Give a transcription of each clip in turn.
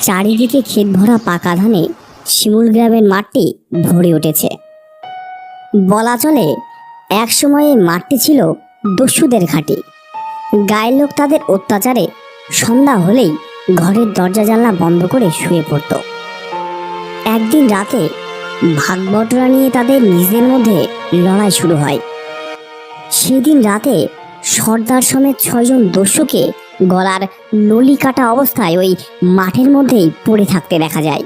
চারিদিকে ক্ষেত ভরা পাকা ধানে শিমুল গ্রামের মাঠটি ভরে উঠেছে। বলা চলে এক সময়ে মাঠটি ছিল দস্যুদের ঘাঁটি। গায়ের লোক তাদের অত্যাচারে সন্ধ্যা হলেই ঘরের দরজা জানলা বন্ধ করে শুয়ে পড়ত। একদিন রাতে ভাগ বটরা নিয়ে তাদের নিজেদের মধ্যে লড়াই শুরু হয়। সেদিন রাতে সর্দার সমেত 6 জন দস্যুকে গলার নলি কাটা অবস্থায় ওই মাঠের মধ্যেই পড়ে থাকতে দেখা যায়।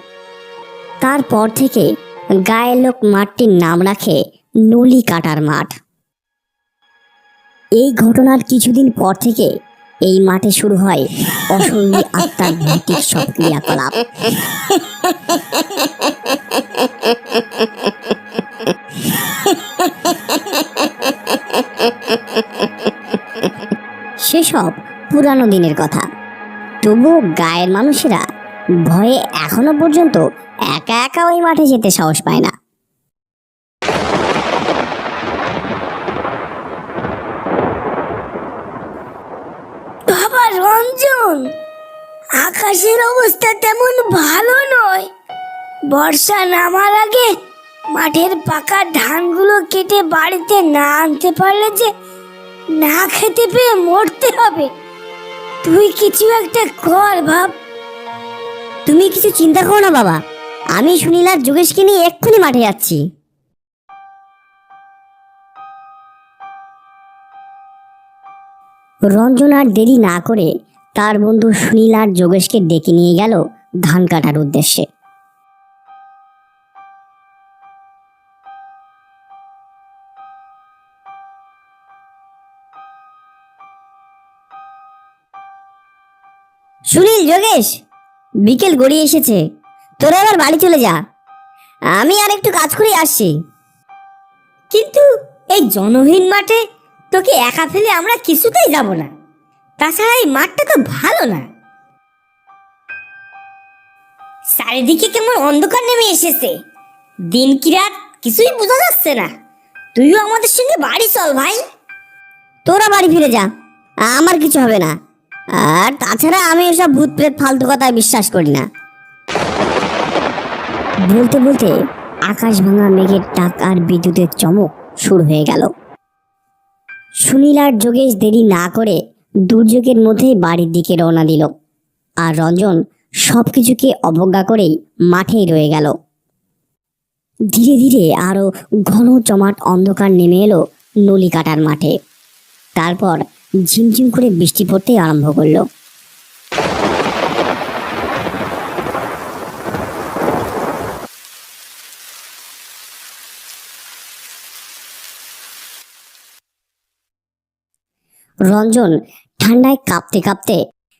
তারপর থেকে গায়ের লোক মাঠটির নাম রাখে নলি কাটার মাঠ। এই ঘটনার কিছুদিন পর থেকে এই মাঠে শুরু হয় অশরীরী আত্মার ভৌতিক সব ক্রিয়াকলাপ। সেসব পুরানো দিনের কথা। তবু গায়ের মানুষেরা ভয়ে এখনো পর্যন্ত একা একা ওই মাঠে যেতে সাহস পায় না। বাবা রঞ্জন, আকাশের অবস্থা তেমন ভালো নয়। বর্ষা নামার আগে মাঠের পাকা ধানগুলো কেটে বাড়িতে না আনতে পারলে যে না খেতে পেয়ে মরতে হবে। তুই কিছু একটা কর ভাব। তুমি কিছু চিন্তা করো না বাবা, আমি সুনীল আর যোগেশকে নিয়ে এক্ষুনি মাঠে যাচ্ছি। রঞ্জন আর দেরি না করে তার বন্ধু সুনীল আর যোগেশকে ডেকে নিয়ে গেল ধান কাটার উদ্দেশ্যে। সুনীল, যোগেশ, বিকেল গড়িয়ে এসেছে, তোরা এবার বাড়ি চলে যা, আমি আর একটু কাজ করে আসছি। কিন্তু এই জনহীন মাঠে তোকে একা ফেলে আমরা কিছুতেই যাব না। তাছাড়া এই মাঠটা তো ভালো না। চারিদিকে কেমন অন্ধকার নেমে এসেছে, দিন কি রাত কিছুই বোঝা যাচ্ছে না। তুইও আমাদের সঙ্গে বাড়ি চল ভাই। তোরা বাড়ি ফিরে যা, আমার কিছু হবে না। আর তাছাড়া আমি এসব ভূত প্রেত ফালতু কথায় বিশ্বাস করি না। বলতে বলতে আকাশ ভাঙা মেঘের ডাক আর বিদ্যুতের চমক শুরু হয়ে গেল। সুনীল আর যোগেশ দেরি না করে দুর্যোগের মধ্যেই বাড়ির দিকে রওনা দিল। আর রঞ্জন সবকিছুকে অবজ্ঞা করেই মাঠেই রয়ে গেল। ধীরে ধীরে আরো ঘন জমাট অন্ধকার নেমে এলো নলি কাটার মাঠে। তারপর ঝিমঝিম করে বৃষ্টি পড়তে আরম্ভ করলো। রঞ্জন ঠান্ডায় কাঁপতে কাঁপতে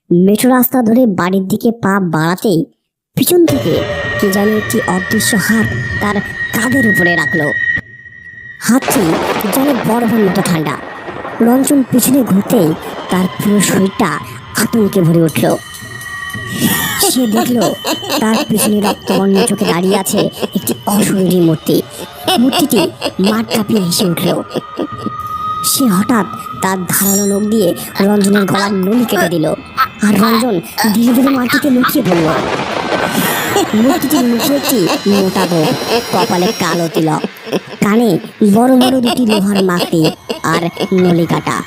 মেঠো রাস্তা ধরে বাড়ির দিকে পা বাড়াতেই পিছন থেকে কে জানি একটি অদৃশ্য হাত তার কাঁধের উপরে রাখলো। হাতটি যেন বরফের মতো ঠান্ডা। রঞ্জন পিছনে ঘুরতেই তার পুরো শরীরটা আতঙ্কে ভরে উঠল। সে দেখলো তার পিছনে রক্তবর্ণ চোখে দাঁড়িয়ে আছে একটি অশরীরী মূর্তি। মূর্তিটি মাঠ কাঁপিয়ে হেসে উঠল। সে হঠাৎ তার ধারালো নখ দিয়ে রঞ্জনের গলার নলি কেটে দিল। আর রঞ্জন ধীরে ধীরে মাটিতে লুটিয়ে পড়ল। মূর্তিটির মুখে একটি মোটা গোঁফ, কপালে কালো তিলক, কানে বড় বড় দুটি লোহার মাকড়ি আর নলি কাটা।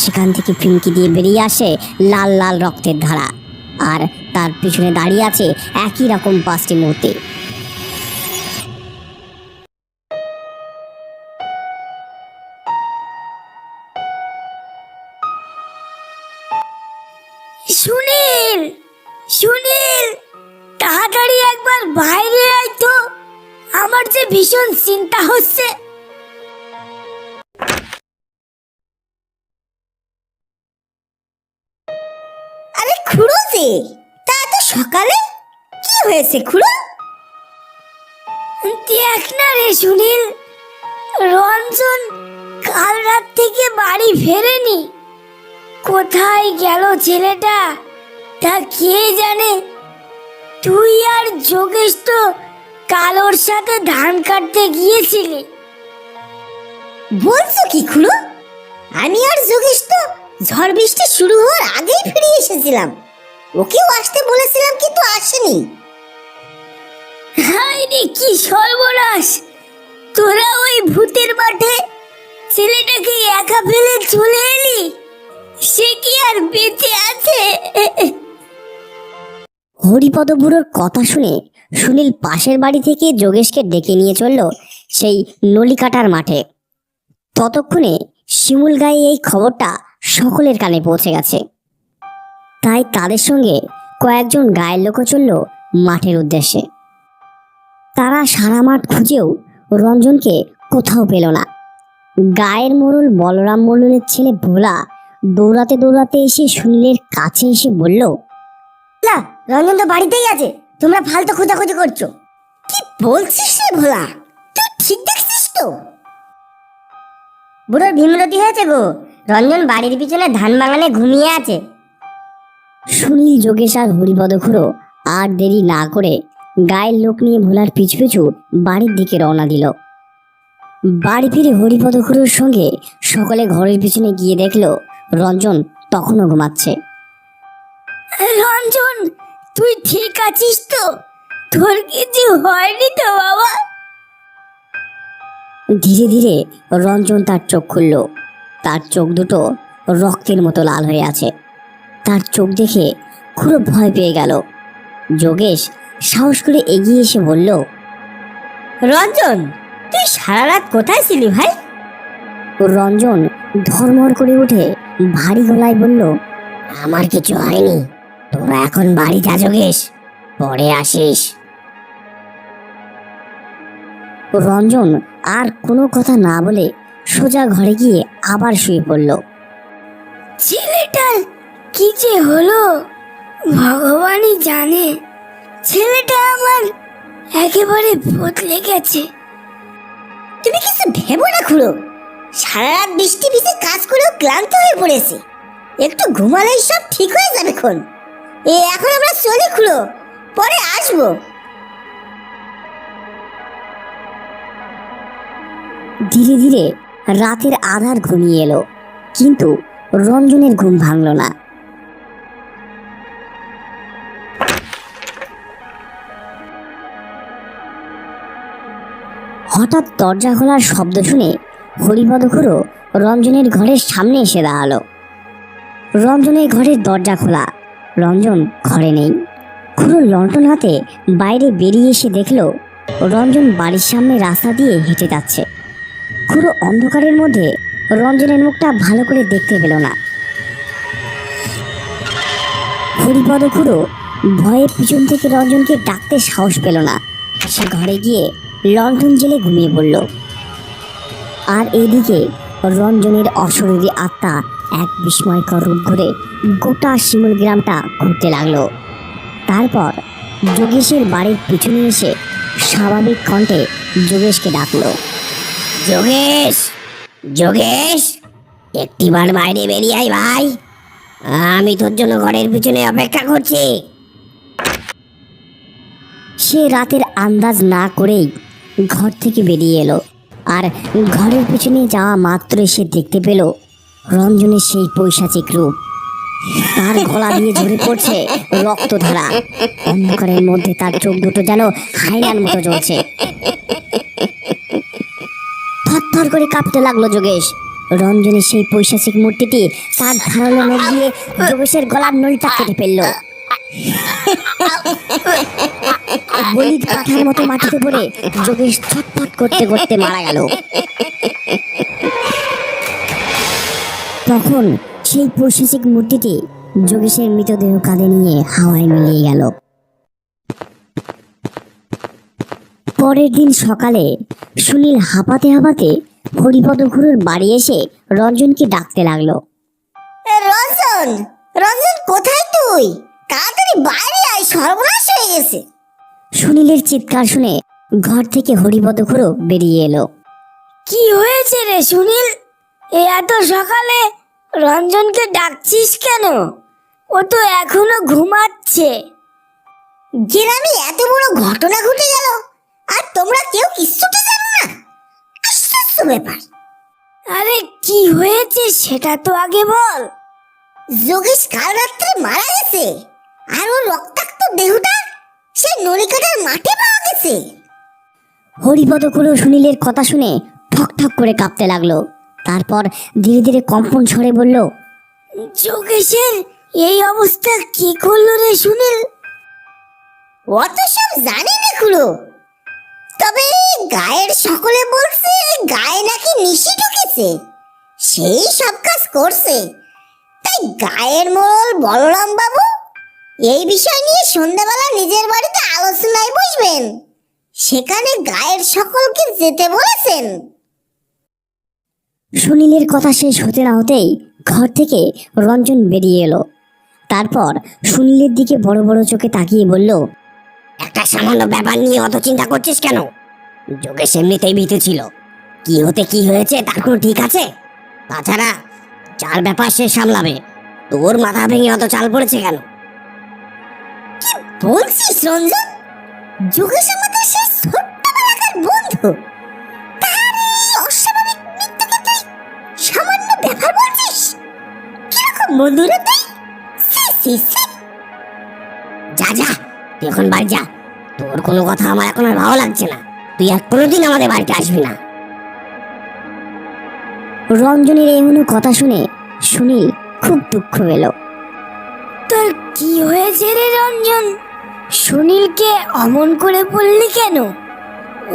সেখান থেকে ফিনকি দিয়ে বেরিয়ে আসে লাল লাল রক্তের ধারা। আর তার পিছনে দাঁড়িয়ে আছে একই রকম 5টি মূর্তি। সুনীল, সুনীল, তাড়াতাড়ি একবার বাইরে আয় তো, আমার যে ভীষণ চিন্তা হচ্ছে। আরে খুড়ো যে, তা এত সকালে কি হয়েছে খুড়ো? দেখ না রে সুনীল, রঞ্জন কাল রাত থেকে বাড়ি ফেরেনি। কোথায় গেল ছেলেটা তা কে জানে। তুই আর যোগেশ তো কালোর সাথে ধান কাটতে গিয়েছিলি। বলছো কি খুড়ো? আমি আর যোগেশ তো ঝড় বৃষ্টি শুরু হওয়ার আগেই ফিরে এসেছিলাম। ওকেও আসতে বলেছিলাম কিন্তু আসেনি। হায় রে, কি সর্বনাশ! তোরা ওই ভূতের মাঠে ছেলেটাকে একা ফেলে চলে এলি? সে কি আর বেঁচে আছে? হরিপদ বুড়োর কথা শুনে সুনীল পাশের বাড়ি থেকে যোগেশকে ডেকে নিয়ে চলল সেই নলিকাটার মাঠে। ততক্ষণে শিমুল গায়ে এই খবরটা সকলের কানে পৌঁছে গেছে। তাই তাদের সঙ্গে কয়েকজন গায়ের লোকও চলল মাঠের উদ্দেশ্যে। তারা সারা মাঠ খুঁজেও রঞ্জনকে কোথাও পেল না। গায়ের মোড়ল বলরাম মণ্ডলের ছেলে ভোলা দৌড়াতে দৌড়াতে এসে সুনীলের কাছে এসে বলল, না, রঞ্জন তো বাড়িতেই আছে, তোমরা ফালতু খোঁজাখুঁজি করছো। কি বলছিস রে ভোলা, তুই ঠিক দেখছিস তো? বুড়োর ভীমরতি হয়েছে গো, রঞ্জন বাড়ির পিছনে ধান বাগানে ঘুমিয়ে আছে। সুনীল, যোগেশ আর হরিপদ খুড়ো আর দেরি না করে গায়ের লোক নিয়ে ভোলার পিছু পিছু বাড়ির দিকে রওনা দিল। বাড়ি ফিরে হরিপদ খুড়োর সঙ্গে সকলে ঘরের পিছনে গিয়ে দেখলো রঞ্জন তখনও ঘুমাচ্ছে। রঞ্জন, তুই ঠিক আছিস তো? তোর কিছু হয়নি তো বাবা? ধীরে ধীরে রঞ্জন তার চোখ খুলল। তার চোখ দুটো রক্তের মতো লাল হয়ে আছে। তার চোখ দেখে খুড়ো ভয় পেয়ে গেল। যোগেশ সাহস করে এগিয়ে এসে বলল, রঞ্জন, তুই সারা রাত কোথায় ছিলি ভাই? রঞ্জন ধর্মর করে উঠে ভারী গলায় বলল, আমার কিছু হয়নি, তোরা এখন বাড়ি যা যোগেশ, পরে আসিস। রঞ্জন আর কোনো কথা না বলে সোজা ঘরে গিয়ে আবার শুয়ে পড়ল। ছেলেটার কি যে হলো ভগবানই জানে। ছেলেটা আমার একেবারে বদলে গেছে। তুমি কিছু ভেবো না খুড়ো, সারা রাত বৃষ্টি ভিজে কাজ করেও ক্লান্ত হয়ে পড়েছে, একটু ঘুমালেই সব ঠিক হয়ে যাবে। এখন আমরা চলি খুড়ো, পরে আসবো। ধীরে ধীরে রাতের আধার ঘনিয়ে এলো, কিন্তু রঞ্জনের ঘুম ভাঙল না। হঠাৎ দরজা খোলার শব্দ শুনে হরিপদ খুড়ো রঞ্জনের ঘরের সামনে এসে দাঁড়ালো। রঞ্জনের ঘরের দরজা খোলা, রঞ্জন ঘরে নেই। খুড়ো লণ্ঠন হাতে বাইরে বেরিয়ে এসে দেখলো রঞ্জন বাড়ির সামনে রাস্তা দিয়ে হেঁটে যাচ্ছে। খুড়ো অন্ধকারের মধ্যে রঞ্জনের মুখটা ভালো করে দেখতে পেল না। হরিপদ খুড়ো ভয়ে পিছন থেকে রঞ্জনকে ডাকতে সাহস পেল না। সে ঘরে গিয়ে লণ্ঠন জেলে ঘুমিয়ে পড়ল। আর এদিকে রঞ্জনের অশরীরী আত্মা এক বিস্ময়কর রূপ ধরে গোটা শিমুল গ্রামটা ঘুরতে লাগলো। তারপর যোগেশের বাড়ির পিছনে এসে স্বাভাবিক কণ্ঠে যোগেশকে ডাকলো, যোগেশ, যোগেশ, একটিবার বাইরে বেরিয়ে আয় ভাই, আমি তোর জন্য ঘরের পিছনে অপেক্ষা করছি। সে রাতের আন্দাজ না করেই ঘর থেকে বেরিয়ে এলো, আর ঘরের পিছনে যাওয়া মাত্র সে দেখতে পেল রঞ্জনের সেই পৈশাচিক রূপ। তার গলা দিয়ে ঝরে পড়ছে রক্তধারা। অন্ধকারের মধ্যে তার চোখ দুটো যেন হায়নার মতো জ্বলছে। থরথর করে কাঁপতে লাগলো যোগেশ। রঞ্জনের সেই পৈশাচিক মূর্তিটি তার ধারালো নখ দিয়ে যোগেশের গলার নলটা কেটে ফেললো। বলির কাঠার মতো মাটিতে পড়ে যোগেশ ছটফট করতে করতে মারা গেল। তখন সেই পৈশাচিক মূর্তিটি যোগেশের মৃতদেহ কাঁধে নিয়ে হাওয়ায় মিলিয়ে গেল। পরের দিন সকালে সুনীল হাঁপাতে হাঁপাতে হরিপদ খুড়োর বাড়ি এসে রঞ্জনকে ডাকতে লাগলো, রঞ্জন, রঞ্জন, কোথায় তুই? তাড়াতাড়ি বাইরে আয়, সর্বনাশ হয়ে গেছে। সুনীলের চিৎকার শুনে ঘর থেকে হরিপদ খুড়ো বেরিয়ে এলো। কি হয়েছে রে সুনীল? এত সকালে রঞ্জনকে ডাকছিস কেন? ও তো এখনো ঘুমাচ্ছে। গ্রামে এত বড় ঘটনা ঘটে গেল আর তোমরা কেউ কিচ্ছুটি জানো না? আশ্চর্য ব্যাপার। আরে কি হয়েছে সেটা তো আগে বল। যোগেশ কাল রাত্রে মারা গেছে। আর ওর রক্তাক্ত দেহটা সেই নলিকাটার মাঠে পাওয়া গেছে। হরিপদ খুড়ো সুনীলের কথা শুনে ঠক ঠক করে কাঁপতে লাগলো। তারপর ধীরে ধীরে কম্পন স্বরে বলল, যোগেশের এই অবস্থা কি করলো রে সুনীল? অত সব জানি না খুড়ো, তবে গায়ের সকলে বলছে গায়ে নাকি নিশি ঢুকেছে, সেই সব কাজ করছে। তাই গায়ের মোড়ল বলরাম বাবু এই বিষয় নিয়ে সন্ধ্যাবেলা নিজের বাড়িতে আলোচনায় বসবেন, সেখানে গায়ের সকলকে যেতে বলেছেন। সুনীলের কথা শেষ হতে না হতেই ঘর থেকে রঞ্জন বেরিয়ে এলো। তারপর সুনীলের দিকে বড় বড় চোখে তাকিয়ে বলল, একটা সামান্য ব্যাপার নিয়ে অত চিন্তা করছিস কেন? যোগেশ এমনিতেই ভীত ছিল, কি হতে কি হয়েছে তার কোনো ঠিক আছে? তাছাড়া যার ব্যাপার সে সামলাবে, তোর মাথা ভেঙে অত চাল পড়েছে কেন? কি বলছিস রঞ্জন? যোগেশ আমাদের সেই ছোট্টবেলাকার বন্ধু, তার এই অস্বাভাবিক মৃত্যুকে তুই সামান্য ব্যাপার বলছিস? কিরকম বন্ধু রে তুই? ছি, ছি, ছি। যা যা, তুই এখন বাড়ি যা, তোর কোনো কথা আমার এখন আর ভালো লাগছে না, তুই আর কোনোদিন আমাদের বাড়িতে আসবি না। রঞ্জনের এমন কথা শুনে সুনীল খুব দুঃখ পেল। তোর কি হয়েছে রে রঞ্জন? সুনীলকে অমন করে বললি কেন?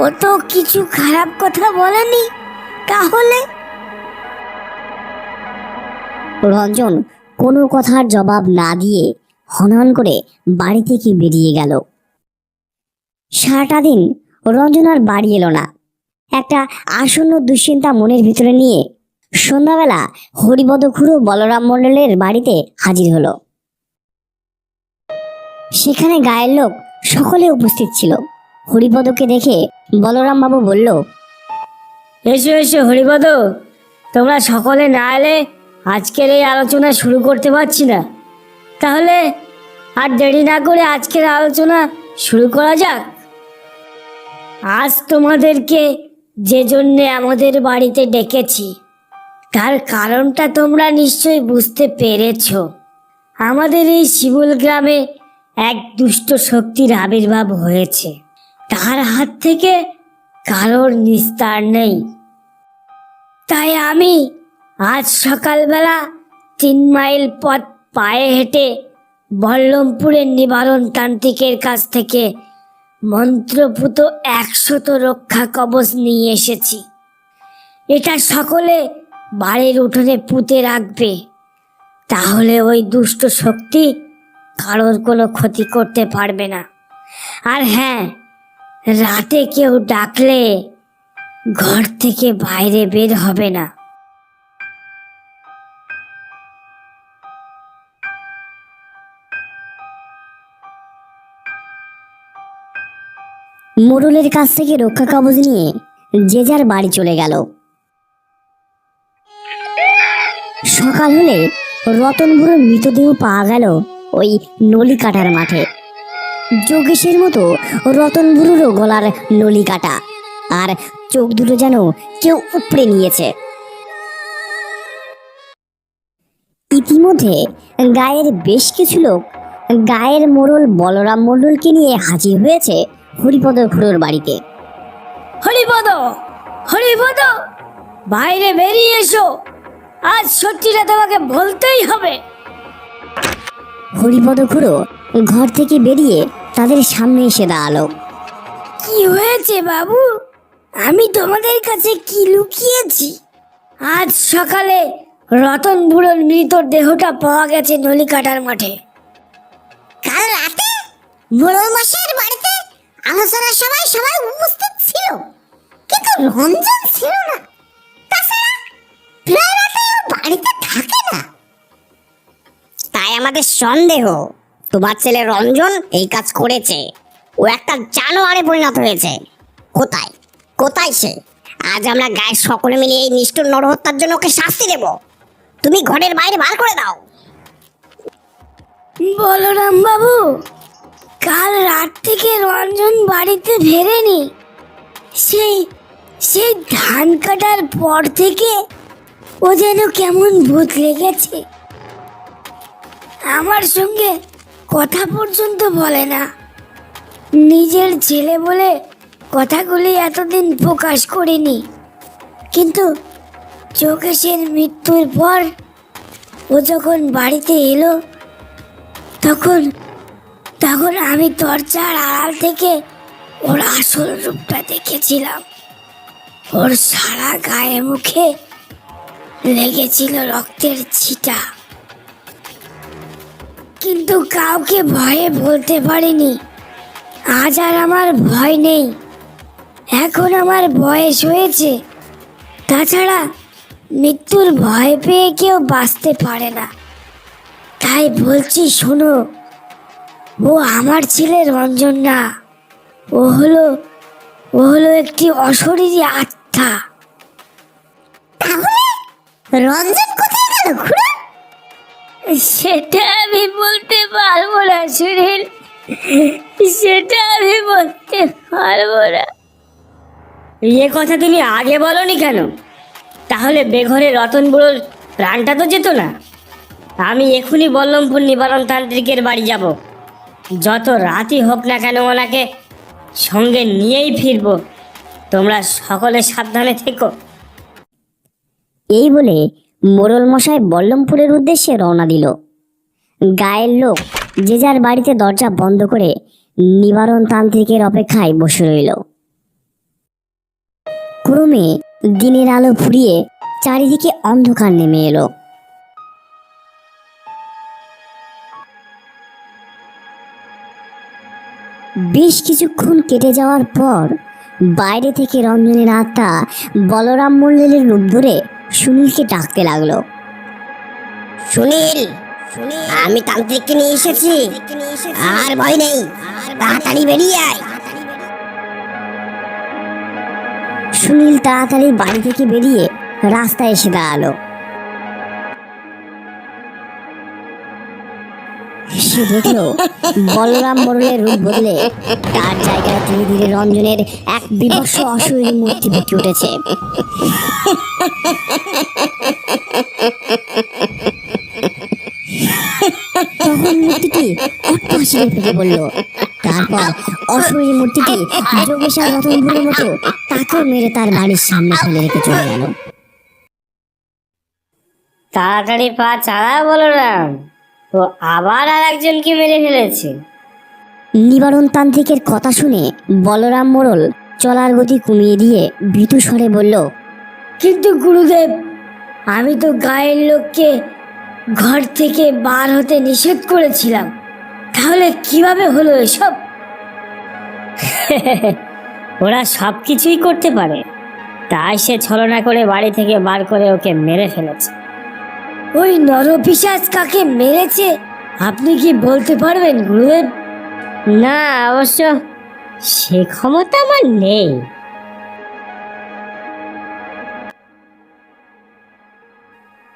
ও তো কিছু খারাপ কথা বলেনি। তাহলে রঞ্জন কোনো কথার জবাব না দিয়ে হনহন করে বাড়ি থেকে বেরিয়ে গেল। সারাটা দিন রঞ্জন আর বাড়ি এলো না। একটা আসন্ন দুশ্চিন্তা মনের ভিতরে নিয়ে সন্ধ্যাবেলা হরিপদ খুড়ো বলরাম মণ্ডলের বাড়িতে হাজির হলো। সেখানে গায়ের লোক সকলে উপস্থিত ছিল। হরিপদকে দেখে বলরাম বাবু বলল, এসো এসো হরিপদ, তোমরা সকলে না এলে আজকের এই আলোচনা শুরু করতে পারছি না। তাহলে আর দেরি না করে আজকের আলোচনা শুরু করা যাক। আজ তোমাদেরকে যে জন্যে আমাদের বাড়িতে ডেকেছি তার কারণটা তোমরা নিশ্চয়ই বুঝতে পেরেছ। আমাদের এই শিমুল গ্রামে এক দুষ্ট শক্তির আবির্ভাব হয়েছে, তার হাত থেকে কারোর নিস্তার নেই। তাই আমি আজ সকালবেলা 3 মাইল পথ পায়ে হেঁটে বল্লমপুরের নিবারণ তান্ত্রিকের কাছ থেকে মন্ত্রপুত 100 রক্ষা কবচ নিয়ে এসেছি। এটা সকলে বাড়ির উঠোনে পুঁতে রাখবে, তাহলে ওই দুষ্ট শক্তি কারোর কোনো ক্ষতি করতে পারবে না। আর হ্যাঁ, রাতে কেউ ডাকলে ঘর থেকে বাইরে বের হবে না। মোড়লের কাছ থেকে রক্ষা কবচ নিয়ে যে যার বাড়ি চলে গেল। সকাল হলে রতন বুড়োর মৃতদেহ পাওয়া গেল ওই নলি কাটার মাঠে। যোগেশের মতো রতন বুড়োরও গলার নলি কাটা, আর চোখ দুটো যেন কেউ উপড়ে নিয়েছে। ইতিমধ্যে গায়ের বেশ কিছু লোক গায়ের মোড়ল বলরাম মণ্ডলকে নিয়ে হাজির হয়েছে হরিপদ খুড়োর বাড়িতে। হরিপদ, হরিপদ, বাইরে বেরিয়ে এসো, আজ সত্যিটা তোমাকে বলতেই হবে। হরিপদ খুড়ো ঘর থেকে বেরিয়ে তাদের সামনে এসে দাঁড়ালো। কি হয়েছে বাবু? আমি তোমাদের কাছে কি লুকিয়েছি? আজ সকালে রতন বুড়োর মৃত দেহটা পাওয়া গেছে নলিকাটার মাঠে। কাল রাতে মোড়ল মশাইয়ের বাড়িতে আলোচনার সময় সবাই উপস্থিত ছিল, কিন্তু রঞ্জন ছিল না। তাছাড়া প্রায় রাতে ও বাড়িতে থাকে না। তাই আমাদের সন্দেহ তোমার ছেলে রঞ্জন এই কাজ করেছে। ও একটা জানোয়ারে পরিণত হয়েছে। কোথায় কোথায় সে? আজ আমরা গায়ের সকলে মিলে এই নিষ্ঠুর নরহত্যার জন্য ওকে শাস্তি দেব। তুমি ঘরের বাইরে বার করে দাও। বলরাম বাবু, কাল রাত থেকে রঞ্জন বাড়িতে ফেরেনি। সেই সেই ধান কাটার পর থেকে ও যেন কেমন ভূত লেগেছে। আমার সঙ্গে কথা পর্যন্ত বলে না। নিজের ছেলে বলে কথাগুলি এতদিন প্রকাশ করিনি, কিন্তু যোগেশের মৃত্যুর পর ও যখন বাড়িতে এলো তখন তখন আমি দরজার আড়াল থেকে ওর আসল রূপটা দেখেছিলাম। ওর সারা গায়ে মুখে লেগেছিল রক্তের ছিটা, কিন্তু কাউকে ভয়ে বলতে পারিনি। আজ আর আমার ভয় নেই, এখন আমার বয়স হয়েছে। তাছাড়া মৃত্যুর ভয় পেয়ে কেউ বাঁচতে পারে না। তাই বলছি শোনো, ও আমার ছেলে রঞ্জন না, ও হলো একটি অশরীরী আত্মা। রঞ্জন কোথায় গেল খুড়ো? সেটা আমি বলতে পারবো না সুনীল, সেটা আমি বলতে পারবো না। এ কথা তুমি আগে বলনি কেন? তাহলে বেঘরে রতন বুড়োর প্রাণটা তো যেত না। আমি এখনই বল্লমপুর নিবারণ তান্ত্রিকের বাড়ি যাব। যত রাতই হোক না কেন ওনাকে সঙ্গে নিয়েই ফিরবো। তোমরা সকলে সাবধানে থেকো। এই বলে মোড়ল মশাই বল্লমপুরের উদ্দেশ্যে রওনা দিল। গায়ের লোক যে যার বাড়িতে দরজা বন্ধ করে নিবারণ তান্ত্রিকের অপেক্ষায় বসে রইল। ক্রমে দিনের আলো ফুরিয়ে চারিদিকে অন্ধকার নেমে এলো। বেশ কিছুক্ষণ কেটে যাওয়ার পর বাইরে থেকে রঞ্জনের আত্মা বলরাম মল্লিলের রূপ ধরে সুনীলকে ডাকতে লাগলো। সুনীল, আমি তান্ত্রিককে নিয়ে এসেছি, আর ভয় নেই, তাড়াতাড়ি বেরিয়ে আয়। সুনীল তাড়াতাড়ি বাড়ি থেকে বেরিয়ে রাস্তায় এসে দাঁড়ালো। সে দেখলো বলরাম মোড়লের রূপ বদলে তার জায়গায় ধীরে ধীরে রঞ্জনের এক বিভৎস অশরীরী মূর্তি ফুটে উঠেছে। তখন মূর্তিটি অট্টহাসিতে ফেটে পড়ল। তারপর অশরীরী মূর্তিটি যোগেশ আর রতনপুরের মতো তাকেও মেরে তার বাড়ির সামনে ফেলে রেখে চলে গেল। তাড়াতাড়ি পা চালা বলরাম, ও আবার আর একজনকে মেরে ফেলেছে। নিবারণ তান্ত্রিকের কথা শুনে বলরাম মোড়ল চলার গতি কমিয়ে দিয়ে ভীতু স্বরে বলল, কিন্তু গুরুদেব, আমি তো গায়ের লোককে ঘর থেকে বার হতে নিষেধ করেছিলাম, তাহলে কিভাবে হলো এসব? ওরা সব কিছুই করতে পারে, তাই সে ছলনা করে বাড়ি থেকে বার করে ওকে মেরে ফেলেছে। ওই নরপিশাচ কাকে মেরেছে আপনি কি বলতে পারবেন গুরুদেব? না, অবশ্য সে ক্ষমতা আমার নেই।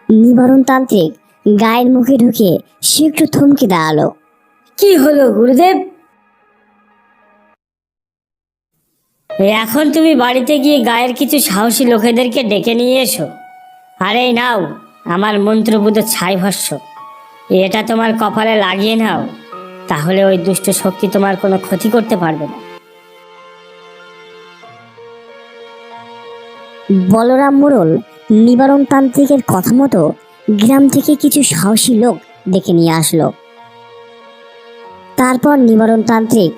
নিবারণ তান্ত্রিক গায়ের মুখে ঢুকে সে একটু থমকে দাঁড়ালো। কি হলো গুরুদেব? এখন তুমি বাড়িতে গিয়ে গায়ের কিছু সাহসী লোকেদেরকে ডেকে নিয়ে এসো। আর এই নাও আমার মন্ত্রপুত ছাই ভস্য, এটা তোমার কপালে লাগিয়ে নাও, তাহলে ওই দুষ্ট শক্তি তোমার কোনো ক্ষতি করতে পারবে না। বলরাম মোড়ল নিবারণ তান্ত্রিকের কথা মতো গ্রাম থেকে কিছু সাহসী লোক ডেকে নিয়ে আসলো। তারপর নিবারণ তান্ত্রিক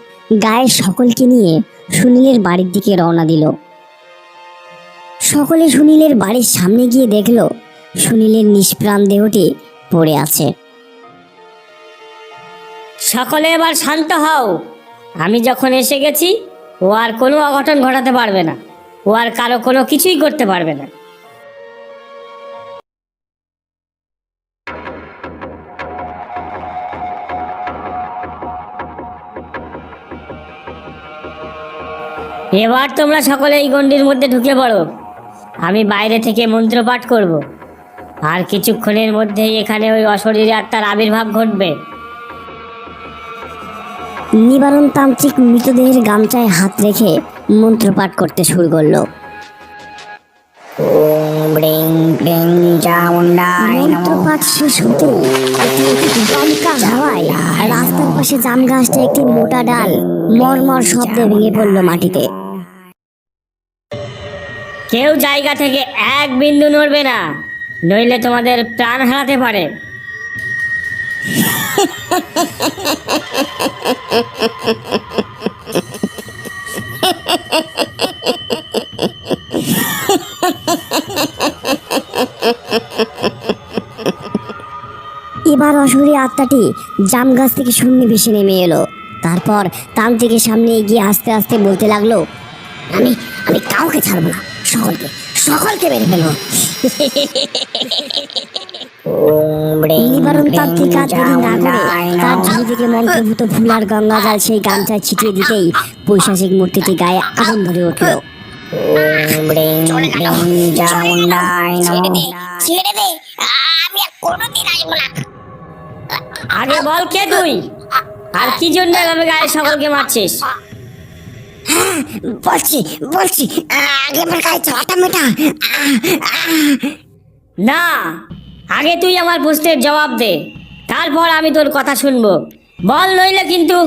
গায়ের সকলকে নিয়ে সুনীলের বাড়ির দিকে রওনা দিল। সকলে সুনীলের বাড়ির সামনে গিয়ে দেখলো সুনীলের নিষ্প্রাণ দেহটি পড়ে আছে। সকলে এবার শান্ত হও। আমি যখন এসে গেছি, ও আর কোনো অঘটন ঘটাতে পারবে না, ও আর কারো কোনো কিছুই করতে পারবে না। এবার তোমরা সকলে এই গণ্ডির মধ্যে ঢুকে পড়ো। আমি বাইরে থেকে মন্ত্র পাঠ করব, আর কিছুক্ষণের মধ্যেই এখানে ওই অশরীরী আত্মার আবির্ভাব ঘটবে। নিবারণ তান্ত্রিক মৃতদেহের গামছায় হাত রেখে মন্ত্রপাঠ করতে শুরু করলো। ওম ব্রিং ব্রিং চামুন্ডায় নমঃ। মন্ত্রপাঠ শেষ হতে একটি দমকা হাওয়ায় রাস্তার পাশে জাম গাছটা একটি মোটা ডাল মরমর শব্দে ভেঙে পড়ল মাটিতে। কেউ জায়গা থেকে এক বিন্দু নড়বে না, নইলে তোমাদের প্রাণ হারাতে পারে। এবার অশরীরী আত্মাটি জাম গাছ থেকে শূন্যে ভেসে নেমে এলো। তারপর তান্ত্রিকের সামনে এগিয়ে আস্তে আস্তে বলতে লাগলো, আমি আমি কাউকে ছাড়বো না, সকলকে সকলকে মেরে ফেলবো। ওম ব্রিং নিবারণ ব্রিং তান্ত্রিক আর দেরি না করে চামুন্ডায় তার নমঃ। ঝুড়ি থেকে মন্ত্রভূত ফুল আর গঙ্গা জল সেই গামছায় ছিটিয়ে দিতেই পৈশাচিক মূর্তিটি গায়ে আগুন ধরে উঠল। ওম ব্রিং ব্রিং চামুন্ডায় নমঃ। ছেড়ে দে, আমি আর কোনোদিন আসবো না। আগে বল কে তুই, আর কি জন্য এভাবে গায়ে সকলকে মারছিস? বলছি বলছি, আগে আমার গায়ে জ্বালাটা মেটা। না, আগে তুই আমার প্রশ্নের জবাব দে, তারপর আমি তোর কথা শুনবো। বল, নইলে কিন্তু।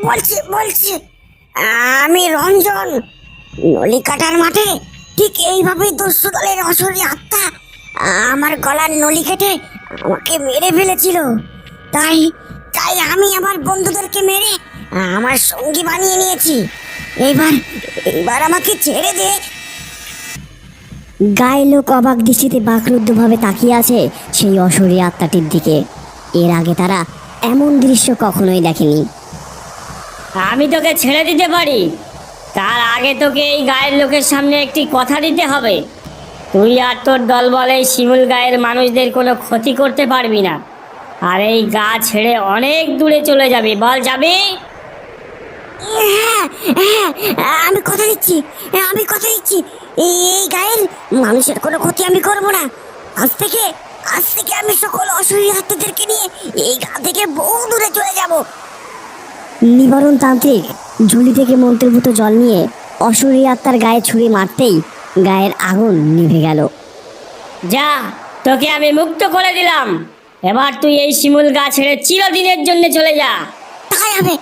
বলছি বলছি, আমি রঞ্জন। নলিকাটার মাঠে ঠিক এইভাবেই দস্যু দলের অশরী আত্মা আমার গলার নলি কেটে আমাকে মেরে ফেলেছিল। তাই তাই আমি আমার বন্ধুদেরকে মেরে আমার সঙ্গী বানিয়ে নিয়েছি। এবার এবার আমাকে ছেড়ে দে। গায়ে লোক অবাক দৃষ্টিতে বাকরুদ্ধভাবে তাকিয়ে আছে সেই অশরীরী আত্মাটির দিকে। এর আগে তারা এমন দৃশ্য কখনোই দেখেনি। আমি তোকে ছেড়ে দিতে পারি, তার আগে তোকে এই গায়ের লোকের সামনে একটি কথা দিতে হবে। তুই আর তোর দলবল এই শিমুল গায়ের মানুষদের কোনো ক্ষতি করতে পারবি না, আর এই গা ছেড়ে অনেক দূরে চলে যাবি। বল, যাবি? হ্যাঁ হ্যাঁ, আমি কথা দিচ্ছি, আমি কথা দিচ্ছি, এই গায়ের মানুষের কোনো ক্ষতি আমি করব না। আজ থেকে আমি সকল অশরীরী আত্মাদেরকে নিয়ে এই গা থেকে বহু দূরে চলে যাব। নিবারণ তান্ত্রিক ঝুলি থেকে মন্ত্রভূত জল নিয়ে অশরীরী আত্মার গায়ে ছুরি মারতেই গায়ের আগুন নিভে গেল। যা, তোকে আমি মুক্ত করে দিলাম। এবার তুই এই শিমুল গা ছেড়ে চিরদিনের জন্য চলে যা। তাই হবে।